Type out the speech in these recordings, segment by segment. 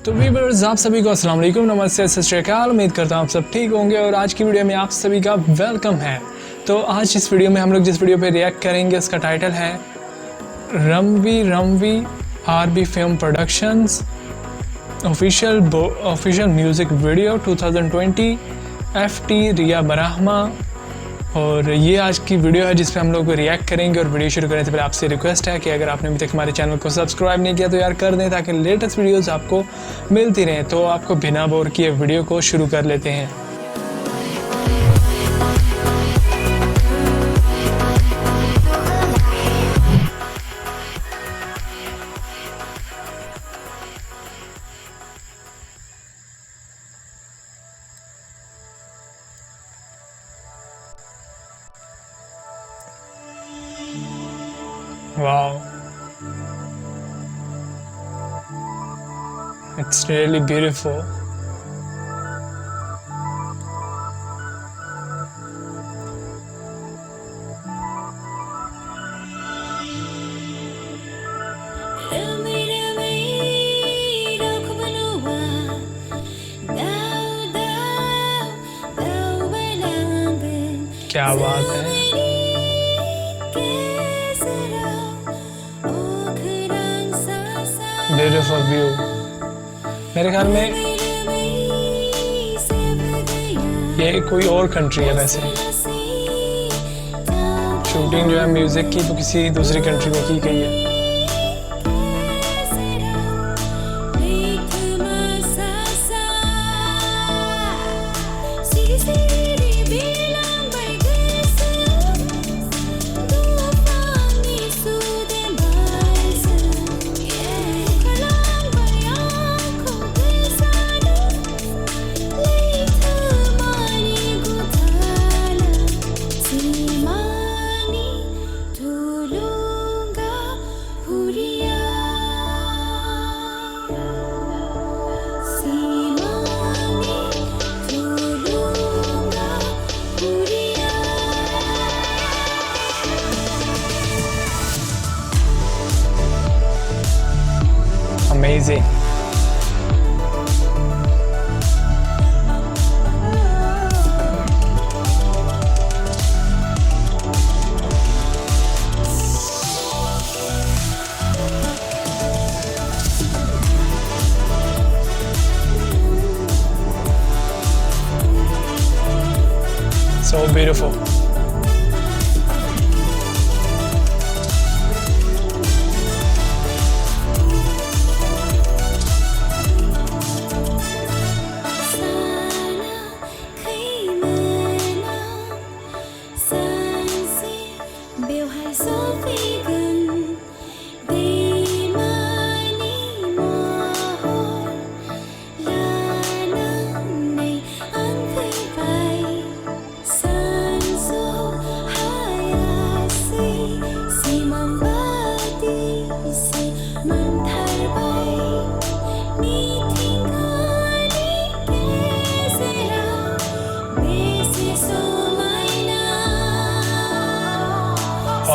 तो व्यूअर्स, आप सभी को अस्सलाम वालेकुम, नमस्ते, सत श्री अकाल। उम्मीद करता हूँ आप सब ठीक होंगे और आज की वीडियो में आप सभी का वेलकम है। तो आज इस वीडियो में हम लोग जिस वीडियो पे रिएक्ट करेंगे उसका टाइटल है रमवी RB film productions official music video 2020 FT Riya Barahma. और ये आज की वीडियो है जिस पे हम लोग रिएक्ट करेंगे। और वीडियो शुरू करने से पहले आपसे रिक्वेस्ट है कि अगर आपने अभी तक हमारे चैनल को सब्सक्राइब नहीं किया तो यार कर दें ताकि लेटेस्ट वीडियोस आपको मिलती रहें। तो आपको बिना बोर किए वीडियो को शुरू कर लेते हैं। Wow, it's really beautiful. क्या बात है, ब्यूटीफुल व्यू। मेरे ख्याल में ये कोई और कंट्री है। वैसे शूटिंग जो है म्यूजिक की तो किसी दूसरी कंट्री में की गई है। Amazing. So beautiful.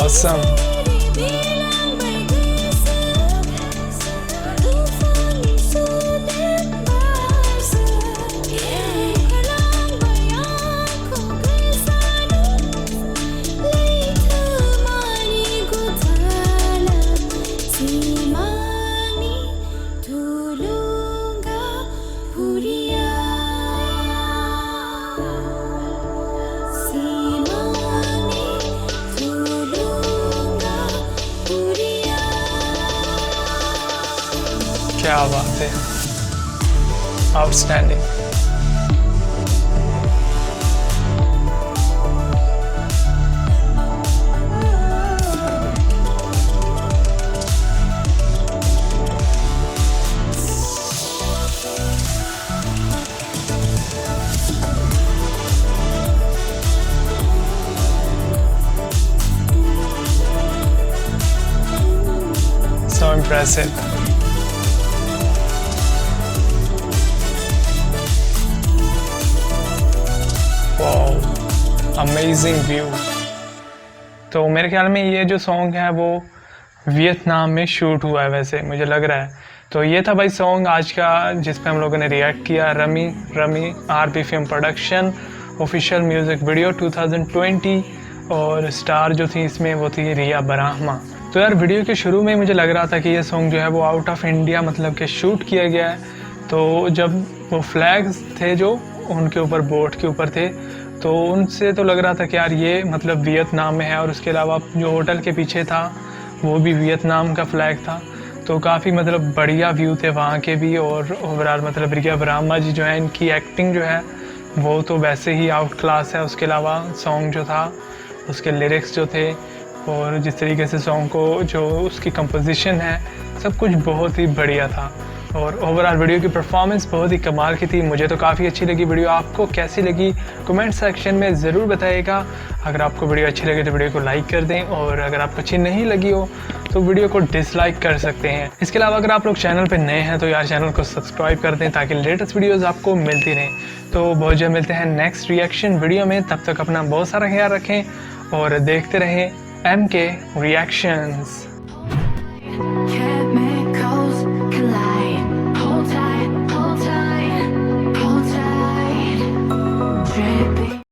Awesome. क्या बात है, outstanding. So impressive. Amazing view. तो मेरे ख्याल में ये जो सॉन्ग है वो वियतनाम में शूट हुआ है। वैसे मुझे लग रहा है तो ये था भाई सॉन्ग आज का जिस पे हम लोगों ने रिएक्ट किया, rummy rummy RP film production official music video 2020, और स्टार जो थी इसमें वो थी रिया बराहमा। तो यार वीडियो के शुरू में मुझे लग रहा था कि ये सॉन्ग जो है वो आउट ऑफ इंडिया मतलब कि शूट किया गया है। तो जब वो फ्लैग्स थे जो उनके ऊपर बोट के ऊपर थे तो उनसे तो लग रहा था कि यार ये मतलब वियतनाम में है, और उसके अलावा जो होटल के पीछे था वो भी वियतनाम का फ्लैग था। तो काफ़ी मतलब बढ़िया व्यू थे वहाँ के भी, और ओवरऑल मतलब रिया बराहमा जी जो है इनकी एक्टिंग जो है वो तो वैसे ही आउट क्लास है। उसके अलावा सॉन्ग जो था उसके लिरिक्स जो थे और जिस तरीके से सॉन्ग को जो उसकी कंपोजिशन है सब कुछ बहुत ही बढ़िया था, और ओवरऑल वीडियो की परफॉर्मेंस बहुत ही कमाल की थी। मुझे तो काफ़ी अच्छी लगी वीडियो। आपको कैसी लगी कमेंट सेक्शन में ज़रूर बताइएगा। अगर आपको वीडियो अच्छी लगे तो वीडियो को लाइक कर दें, और अगर आपको अच्छी नहीं लगी हो तो वीडियो को डिसलाइक कर सकते हैं। इसके अलावा अगर आप लोग चैनल पर नए हैं तो यार चैनल को सब्सक्राइब कर दें ताकि लेटेस्ट वीडियोज़ आपको मिलती रहें। तो बहुत जल्द मिलते हैं नेक्स्ट रिएक्शन वीडियो में, तब तक अपना बहुत सारा ख्याल रखें और देखते रहें MK रिएक्शंस।